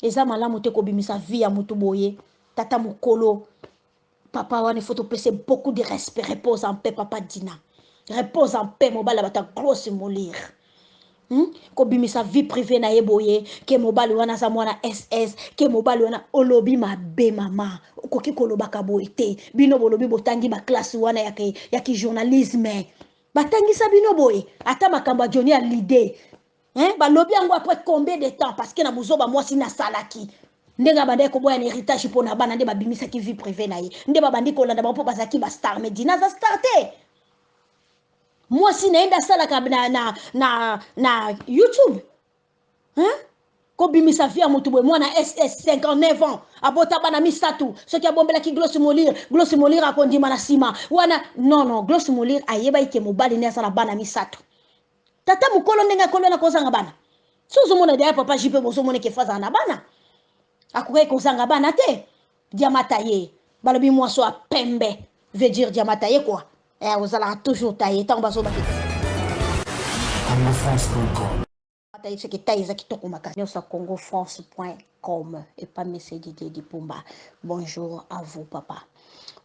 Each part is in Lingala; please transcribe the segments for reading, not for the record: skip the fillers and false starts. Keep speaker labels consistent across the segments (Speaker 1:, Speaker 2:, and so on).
Speaker 1: eza malamu te kobimisa vie ya mutu boye tata mukolo papa wane faut te passer beaucoup de respect repose en paix papa Dina repose en paix mobala bata grosse molire kobimisa vie privée na ye boye ke mobali wana za mwana ss ke mobali wana olobi mabe mama okoki kolobaka boye te bino bolobi botangi baklasse wana ya ki journalisme batangisa bino boye ata makambo ya Johnny a l'idée balobi yango après combien de temps parce que na buzoba mwasi na salaki ndenga bande ko boya na héritage pour na bana nde babimisa ki vie privée na ye nde babandi kolanda ba po bazaki ba star mais Dina za star te mwasi naenda salaka na YouTube ko bimisa vie mutu boye mwana ss 59 ans abota bana misatu soki abombela ki Gloss Molire akondima na sima wana non Gloss Molire ayeba ike mobali ne asala bana misatu tata mukolo ndenga kolona kozanga bana sozo mona dia papa jipe bozo mona ke faza na bana akoke kozanga bana te diamata ye balobi mwaso a pembe veut dire diamata ye quoi ozala toujours taillé tant bazo baki c'est que taille qui toko makasi sur congofrance.com et pas monsieur Didier Dipumba. Bonjour à vous papa.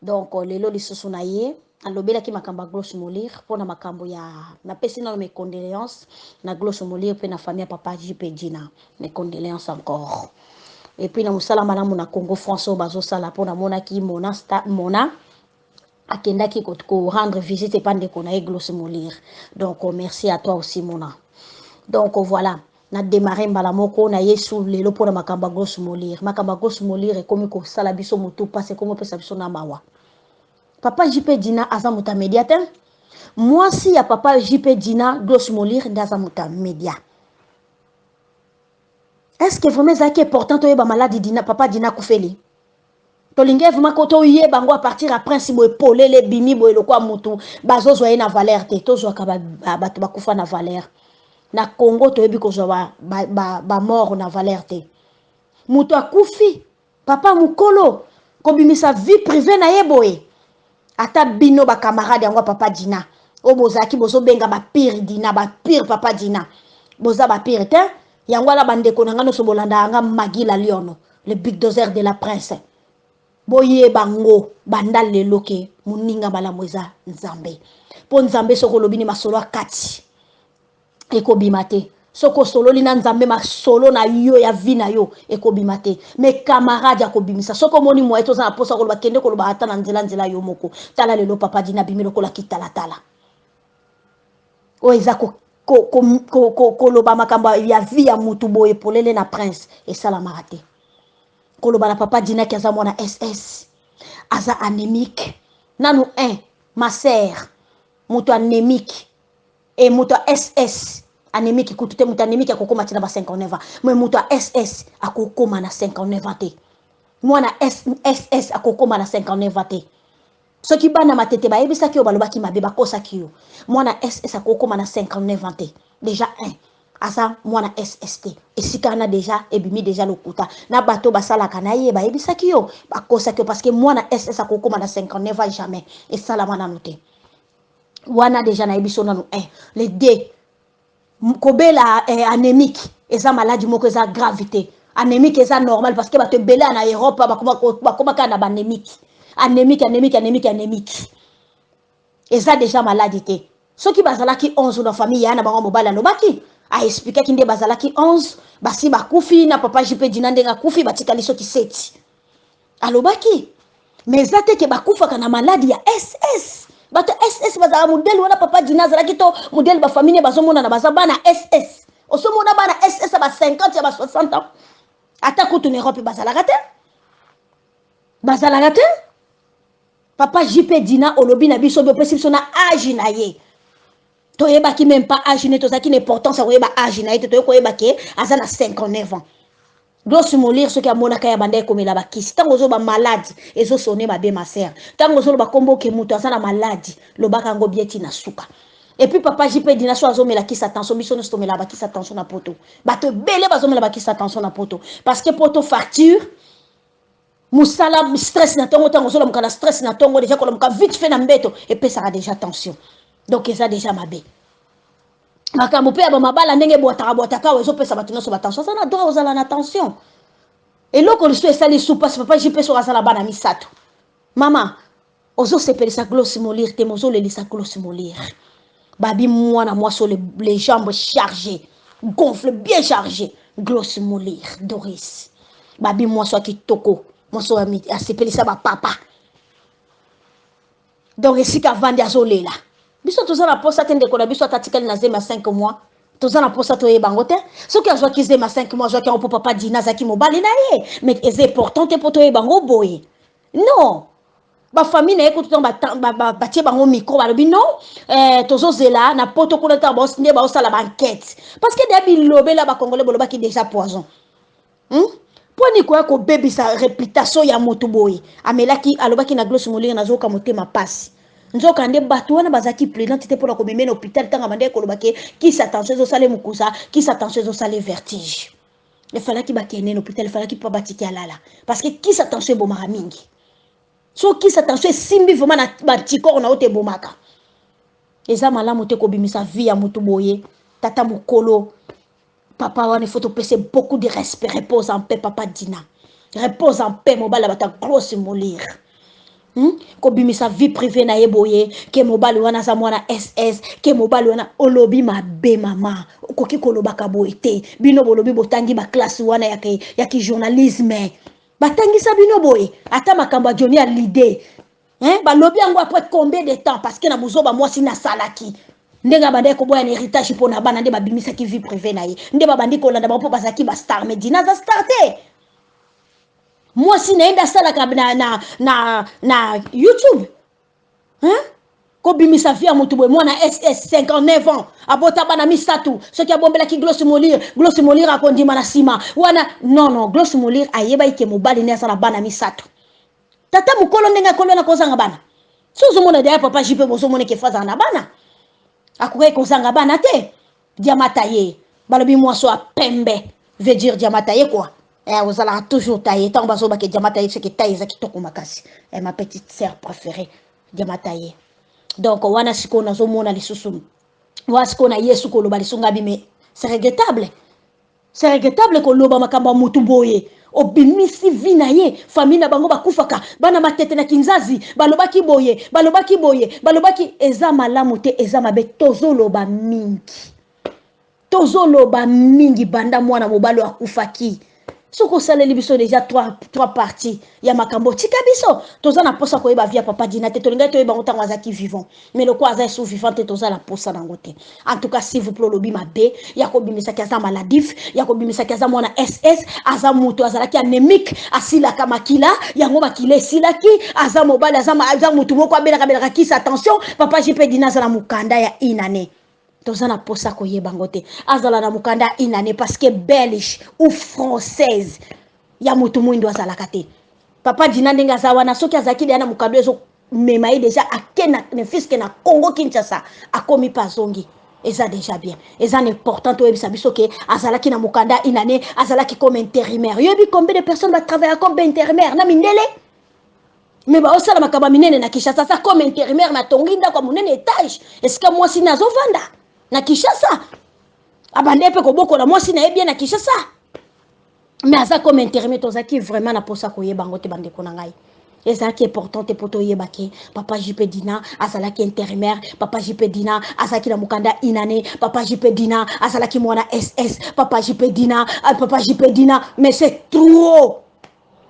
Speaker 1: Donc lelo lisusu na ye alobela ki makamba Gloss Molire pona makambo ya na pesi na mes condoléances na Gloss Molire pe na famille papa JP Dina mes condoléances encore. Et puis na musala malamu na Congo France bazo sala pona mona ki mona akendaki ko rendre visite et pas ndeko na Gloss Molire. Donc merci à toi aussi mona. Donc voilà, na démarré mbala moko na yesu lelo pona makamba Gloss Molire. Makamba Gloss Molire komi ko sala biso mutu passe komi pesa biso na mawa. Papa JP Dina aza muta médiateur. Moi si ya papa JP Dina Gloss Molire ndaza muta média. Est-ce que vraiment ça qui est important to yeba maladie Dina papa Dina kufeli? To linge vraiment ko to yeba ngo à partir à principe épauler les bimi bo eloko mutu bazo zoye na valeur te to zo ka ba kufa na valeur. Na Congo to yebi ko zo ba mort na valeur te. Mutu akufi papa mukolo ko bimisa vie privée na yeboye. Ata bino ba camarade yango papa Dina o bozaki bozo benga ba pire Dina ba pire papa Dina boza ba pire te yango la bande ko ngano so bolanda nga Magila Liono le bulldozer de la prince boye bango banda leloke muninga bala mweza nzambe po nzambe soko lobini masolo akati eko bimate soko solo lina nzambe masolo na yo ya vie na yo eko bimate mes camarades ya ko bimisa soko moni mo eto za posa ko ba kende ko ba ata na nzela yo moko tala lelo papa Dina bimelo ko la kitala tala o ezako ko loba makamba ya vie ya mutu boye polele na prince et sala marate ko loba na papa Dina ki aza mwana ss aza anémique nanu ma sœur mutu anémique et mutu ss anémique kutute mutu anémique akokoma tina ba 59 ans mais mutu ss akokoma na 59 ans te mwana ss akokoma na 59 ans te soki bana matete ba yebisa ki obalobaki mabe bakosa ki yo mwana ss akokoma na 59 ans te déjà asa mwana SST esika na déjà ebimi déjà lokuta na bato basalaka na ye ba yebisa ki yo bakosa ki parce que mwana SS akokoma na 59 ans jamais et sala mwana noté wana déjà na yebiso nanu les deux kobela anémique eza maladie moko eza gravité anémique eza normal parce que bato bela na Europe bakoma ka na anémique eza déjà maladie te soki bazalaki 11 na famille yana bango mobala lobaki a expliqué ki nde bazalaki 11 basi bakufi na papa JP Dina ndenga kufi batikali soki 7 alobaki mais zate ke bakufaka na maladie ya SS bato SS bazala modèle wana papa Dina zalaki to modèle ba famille bazomona na baza bana SS osomona bana SS ba 50 ya ba 60 ans ata kutu na Europe bazalaka te papa JP Dina olobi na biso be perception na âge na ye to yeba ki même pas âge ne to zaki l'importance ko yeba âge na ye to ko yeba ke azana 59 ans Gloss Molire ce qui a monaka ya bande ko mela bakisi tango zo ba malade ezo sonner ma be ma sœur tango zo ba kombo ke mutu azana malade lo baka ngo bieti na suka et puis papa JP Dina so azo mela kisa attention biso no sto mela bakisa attention na poto bato belé bazo mela bakisa attention na poto parce que poto facture musala stress na tongo tango zo la stress na tongo déjà ko la vite fait na mbeto et puis ça a déjà tension donc ça déjà mabe makambo pe ba mabala ndenge botaka wezo pesa bato nyonso batension ça na droit aux ala na tension Et là, quand je suis allé sous passe, papa, j'ai sur la bana misato. Maman, ozo sepeli sa glosse molir, te mozo le sa glosse molir. Babi, moi, sur les jambes chargées, gonfle bien chargées, glosse molir, Doris. Babi, moi, soit qui toko, moi, soit à sepeli sa papa. Donc, ici, qu'à vendre à zolé là. Biso, tout ça, la poste, attendez, qu'on a biso, t'atikal na zema 5 mois. Tout ça, la poste, t'oye bangote. Ce qui a joué qui zema 5 mois, joué qui a un papa dina, zaki mobali na ye. Mais, c'est important, t'es pour t'oye bango boy. Non. Ba famille na écoute ton batie bango micro balobi non tozo zela na poto kuna ta boss ne ba osala banquette parce que debi lobé là ba congolais boloba ki déjà poison poni quoi ko baby sa réputation ya moto boy amelaki alobaki na gloss molinga na zoka motema passe nzoka nde bato wana bazaki président te pour ko memena hôpital tanga bande ko lobaki ki s'attention zo sale mukusa ki s'attention zo sale vertige il fallait ki bakene hôpital il fallait ki pa batiki alala parce que ki s'attention bo mingi so qui s'attention simbi vraiment na batikor na ote bomaka eza malamu te ko bimisa vie ya mutu boye tata mukolo papa wana faut te passer beaucoup de respect repose en paix papa dina repose en paix mobala bata grosse molir ko bimisa vie privée na ye boye ke mobali wana za mwana ss ke mobali wana olobi mabe mama koki kolobaka boye te bino bolobi botangi ba classe wana ya ki journalisme batangisa bino boye ata makambo Johnny a l'idée balobi yango après combien de temps parce que na buzoba mwasi na salaki ndenga bande ko boya héritage pour na bana nde babimisa ki vie privée na ye nde babandi ko landa ba bazaki ba star medina za starté mwasi naenda salaka na YouTube ko bimisa vie mutu boye mwana ss 59 ans abota bana misatu soki abombela ki gloss molir akondima na sima wana non gloss molir ayeba ike mobali ne asala bana misatu tata mukolo ndenga kolona kozanga bana sozo mona de papa jipe bozo mona ke faza na bana akuke kozanga bana te diamataye balobi mwaso a pembe veut dire diamataye quoi vous allez toujours tailler tant bazo ba ke diamataye c'est que taille za kitoko makasi ma petite sœur préférée diamataye. Donc, wana siko na zomona lisusu. Wa siko na Yesu ko loba lisunga bime. C'est regrettable. C'est regrettable ko loba makamba mutu boye. Obimisi vina ye, famille na bango bakufaka, bana matete na kinzazi, balobaki balobaki eza malamu te eza mabe tozo loba mingi. Tozo loba mingi banda mwana mobalo akufaki. Soko saleli biso déjà trois parties ya makambo tika biso toza na posa ko yeba via papa dina te tolinga to yeba ngota ngazaki vivant mais le quoi azai sous vivant te toza la posa na ngote en tout cas s'il vous plaît lobi mabe ya ko bimisa kaza maladif ya ko bimisa kaza mwana ss aza muto azalaki anémique asila kamakila yango bakile silaki aza mobali aza mutu moko abelaka kisa attention papa jipe dina za na mukanda ya inane tozana posa ko yebangote azala na mukanda inane parce que belge ou française ya mutu mwindo azala kate papa dina ndenga za wana soki azaki de na mukando ezo mema ye déjà akena ne fiske na Congo Kinshasa akomi pazongi eza déjà bien eza important to ebisa biso ke azala ki na mukanda inane azala ki comme intérimaire yobi combien de personnes va travailler comme intérimaire na mindele mais ba osala makaba minene na Kinshasa ça comme intérimaire na tonginda kwa munene étage est-ce que moi si nazo vanda na Kinshasa abande pe ko boko na mwasi na bien na Kinshasa mais aza comme intérimaire tozaki vraiment na posa ko yebango te bande ko na ngai ezaki important te poto yebaki papa JP Dina azalaki intérimaire papa JP Dina azaki na mukanda inane papa JP Dina azalaki mwana ss papa JP Dina mais c'est trop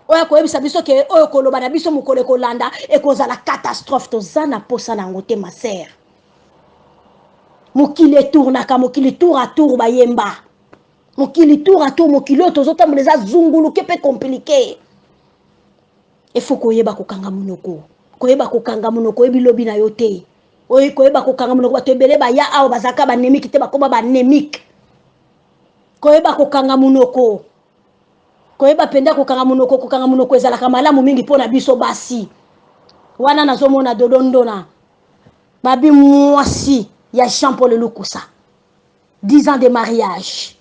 Speaker 1: oya ko yebisa biso ke oyo koloba na biso mukole ko landa e ko za la catastrophe tozana posa na ngote ma sœur mokili tournaka mokili tour à tour bayemba mokili tour à tour mokili tozotamboleza zungulu kepe compliqué il faut koyeba kokanga munoko yebi lobi na yote oyi koyeba kokanga munoko bato ebele baya awo bazaka banémique te bakoma banémique koyeba kokanga munoko koyeba penda kokanga munoko ezalaka malamu mingi pona biso basi wana nazomona dodondona babi mwasi ya Jean-Paul Lukusa 10 ans de mariage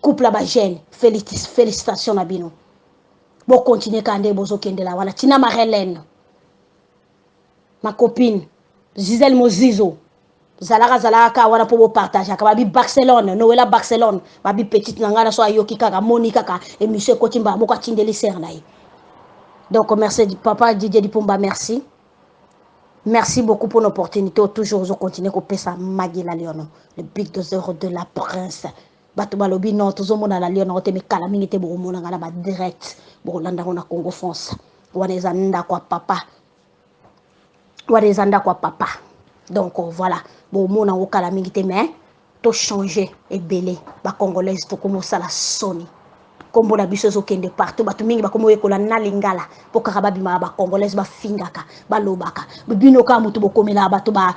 Speaker 1: couple à jeune félicitations na bino bon continuer kande bozo kendela wana Tina Marlène ma copine Gisèle Mozizo zalaka wana po partager ka babi Barcelone Noëlla Barcelone babi petite nangana so ayoki kaka moni kaka et monsieur Kotimba moko tindeli ser na ye. Donc merci papa Didier Dipumba, merci. Merci beaucoup pour l'opportunité. Toujours je continue à couper ça Magila Lyon, le big doseur de la prince. Bato balobi non toujours mon la Lyon on te me kalamini te bo mon ngala ba direct bo landa on a Congo France. Wanezanda kwa papa. Wanezanda kwa papa. Donc voilà, bon mon en kalamini te mais to changer et belé ba congolaise to comme ça la soni. Kombo na biso zo kende partout batu mingi bakomo yekola na lingala pokaka babima ba congolaise ba fingaka ba lobaka bino ka mutu bokomela batu ba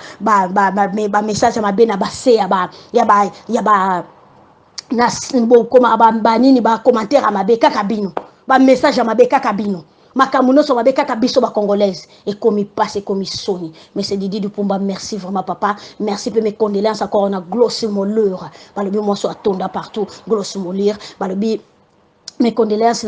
Speaker 1: message ma bena ba se ya ba na bo koma ba nini ba commentaire ma be kaka bino ba message ma be kaka bino makamuno so ma be kaka biso ba congolaise et comme il passe comme il sonne. Mais c'est Didi Dupumba, merci vraiment papa, merci pour mes condoléances encore on a glosse moleur balobi moi so atonda partout glosse molire balobi mes condoléances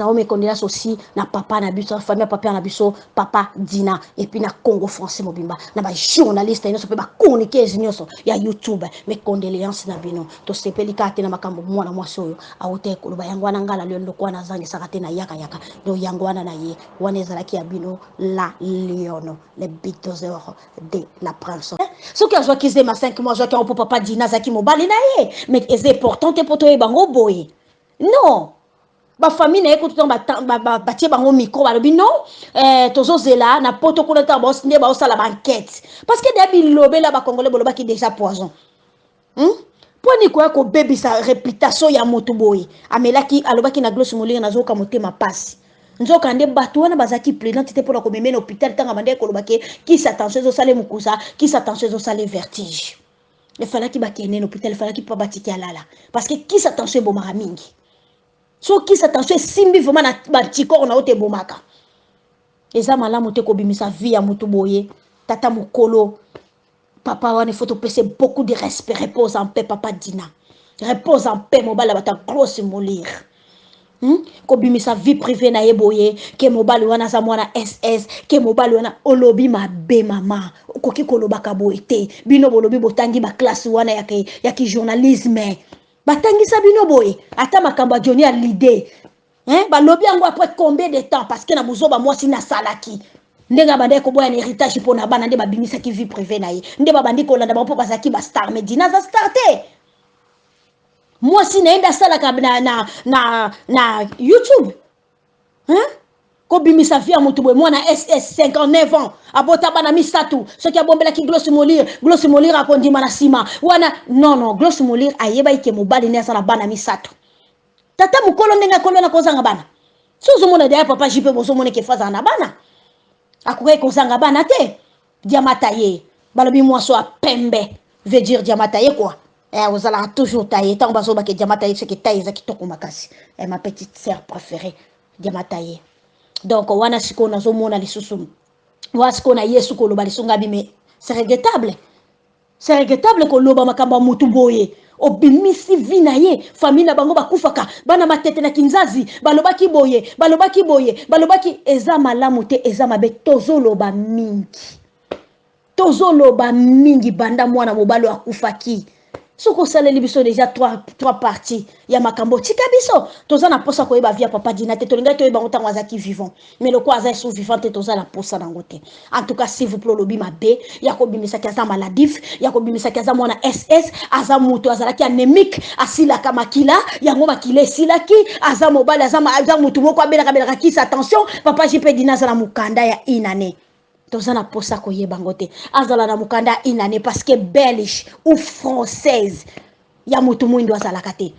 Speaker 1: aussi na papa na biso famille papa na biso papa Dina et puis na Congo français mobimba na ba journaliste ino so pe ba communiquer nyonso ya YouTube mes condoléances na bino to sepeli kate na makambo mwana mwasi oyo aute ko ba yangwana ngala lyo ndoko na zangi sakate na yaka do yangwana na ye wana ezalaki ya bino la Lyon le big doseur de la prince so que joie qu'ils aiment 5 mois joie que papa Dina zaki mobali na ye mais c'est important pour toi bango boy non ba famille na eko tout ba tie bango micro ba lobi non tozo zela na poto ko leta ba osinde ba osala ba enquête parce que debi lobé là ba congolais boloba ki déjà poison poni ko ko baby sa réputation ya moto boy amelaki alobaki na glosse molinga na zoka motema pasi nzoka nde bato wana bazaki plaisante te pona ko memena hôpital tanga mande ko lobaki ki s'attention zo sale mukusa ki s'attention zo sale vertige il fallait ki ba kene hôpital il fallait ki pa batiki alala parce que ki s'attention bo mingi so qui s'attention simbi vraiment na batikor na ote bomaka eza malamu te ko bimisa vie ya mutu boye tata mukolo papa wane faut te passer beaucoup de respect repose en paix papa Dina repose en paix mobala bata grosse molire ko bimisa vie privée na yeboye ke mobali wana za mwana SS ke mobali wana olobi mabe mama koki kolobaka boye te bino bolobi botangi ba classe wana ya ki journalisme batangisa bino boye ata makamba Johnny a l'idée balobi yango après combien de temps parce que na buzoba mwasi na salaki ndenga bande ko boya héritage pona bana nde babimisa ki vie privée na ye nde babandi ko landa bapo bazaki ba star Medina za starté mwasi naenda salaka na YouTube ko bimisa vie mutu boye mwana SS 59 ans abota bana misatu soki abombela ki glosse molire akondima na sima wana non glosse molire ayeba ike mobali ne sala bana misatu tata mukolo ndenga kolo na kozanga bana sozo mona de papa jipe bozo mona ke faza na bana akuke kozanga bana te diamata ye balobi mwaso a pembe veut dire diamata ye quoi ozala toujours taillé tant bazo ba ke diamata ye ce qui taille za kitoko makasi ma petite sœur préférée diamata ye. Donc wana siko na zomona lisusu wasiko na Yesu ko loba lisunga bime c'est regrettable ko loba makamba mutu boye obimisi vina ye famille na bango bakufaka bana matete na kinzazi balobaki balobaki eza malamu te eza mabe tozoloba mingi banda mwana mobalo akufaki soko saleli biso déjà trois parties ya makambo tika biso toza na posa ko yeba via papa Dina te tolinga to yeba ngotango azaki vivant mais le quoi aza sous vivant te toza la posa na ngote en tout cas s'il vous plaît lobi mabe ya ko bimisa kaza maladif ya ko bimisa kaza mwana SS aza muto azalaki anémique asila kamakila yango makile silaki aza mobile aza muto moko abela ki attention papa JP Dina za na mukanda ya inane tozana posa ko yeba ngote azala na mukanda inane parce que belge ou française ya mutu mwindo azalaka te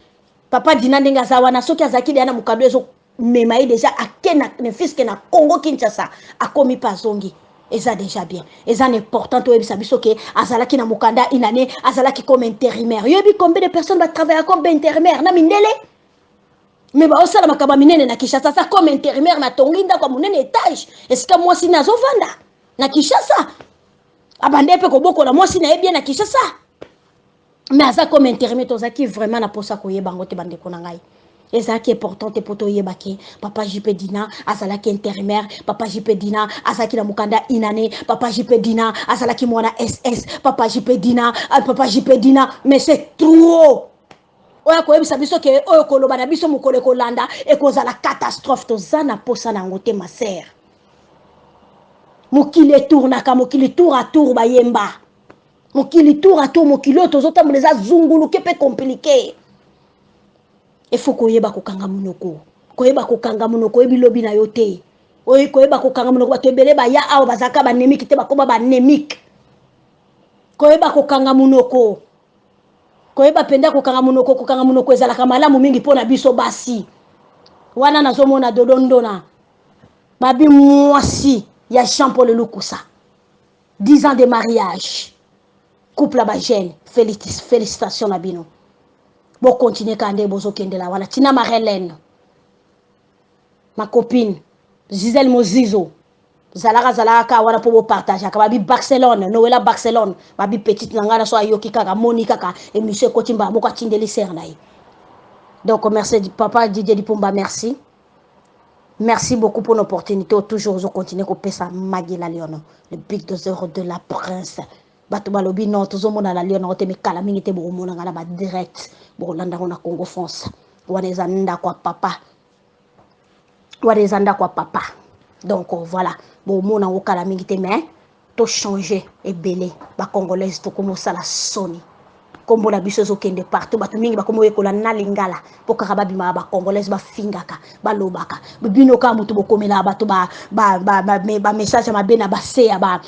Speaker 1: papa Dina ndenga za wana soki azaki na mukando ezo memayi déjà akena ne fiske na Congo Kinshasa akomi pazongi eza déjà bien eza important to yebisa biso ke azalaki na mukanda inane azalaki comme intérimaire yebi combien de personnes va travailler comme intérimaire na mindele mais ba osala makaba minene na Kinshasa ça comme intérimaire na tonginda kwa munene étage est-ce que moi si nazo vanda na Kinshasa abande pe ko boko la moi si na bien na Kinshasa mais aza comme intérimaire tozaki vraiment na posa ko yeba ngote bande ko na ngai Et ça qui est important, te poto yebake. Papa JP Dina, azalaki intérimaire. Papa JP Dina, azalaki na mukanda inane. Papa JP Dina, azalaki mwana SS. Papa JP Dina, Papa JP Dina. Mais c'est trop. Oya koyebisa biso ke oyo koloba na biso mokolo kolanda ekozala catastrophe toza na posa na ngote ma sœur. Mokili tournaka mokili tour à tour bayemba. Mokili tour à tour mokili tozotambola eza zungulu kepe compliqué. Il faut koyeba kokanga munoko. Koyeba kokanga munoko ebi lobi na yote. Oyi koyeba kokanga munoko bato ebele ba ya awo bazaka ba nemiki te bakoma ba nemik. Koyeba kokanga munoko. Koyeba penda kokanga munoko ezalaka malamu mingi pona biso basi. Wana nazomona dodondona. Babi mwasi ya Jean-Paul Lukusa. 10 ans de mariage. Couple ba jeune. Félicitations na bino. Bon continuer kande bozo kendela wala Tina Marlène. Ma copine Gisèle Mozizo. Zalaka wana po partage ka babi Barcelone, Noëlla Barcelone, babi petite nangana so ayoki kaka Monica ka et monsieur Kotimba moko tindeli ser na. Donc merci papa Didier Dipumba, merci. Merci beaucoup pour l'opportunité. Toujours je continue à pesa Magila Leon, le big dozer de la prince. Bato balobi non tout le monde la Leon te me kala mingi te bo mona ngala ba direct. Bo landa na Congo France. Waneza nda kwa papa. Waneza nda kwa papa. Donc voilà, bon mona okala mingi te mais to changer et belé ba congolaise to comme ça la soni. Kombo la biso zo kende partout bato mingi ba komo ekola na lingala pokaka ba bima ba congolaise ba fingaka ba lobaka bino ka mutu bokomela bato ba message ma bena ba se ya ba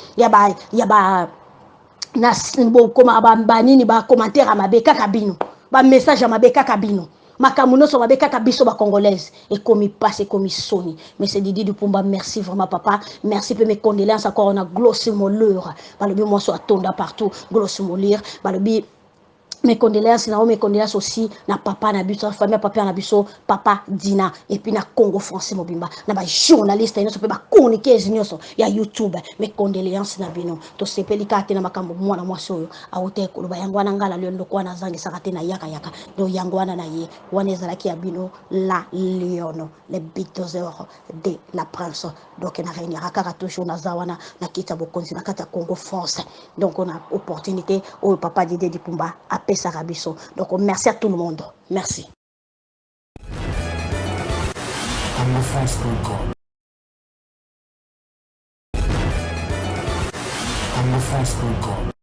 Speaker 1: na bo koma ba nini ba commentaire ma be kaka bino ba message ma be kaka bino makamuno so mabe kaka biso ba congolaise et comme il passe comme il sonne. Mais c'est Didi Dupumba, merci vraiment papa, merci pour mes condoléances encore on a glosse moleur balobi moi so atonda partout glosse molire balobi mes condoléances aussi na papa na biso famille papa na biso papa Dina et puis na Congo français mobimba na ba journaliste ino so pe ba communiquer nyonso ya YouTube mes condoléances na bino to sepeli kate na makambo mwana mwasi oyo aote ko ba yangwana ngala lyo ndoko na zangi sakate na yaka do yangwana na ye wana ezalaki ya bino la Lion le big dozer de la prince donc na réunira kaka toujours na zawana na kita bokonzi na kata Congo France donc on a opportunité au papa Didier Dipumba Sarabiso. Donc merci à tout le monde. Merci.
Speaker 2: I'm the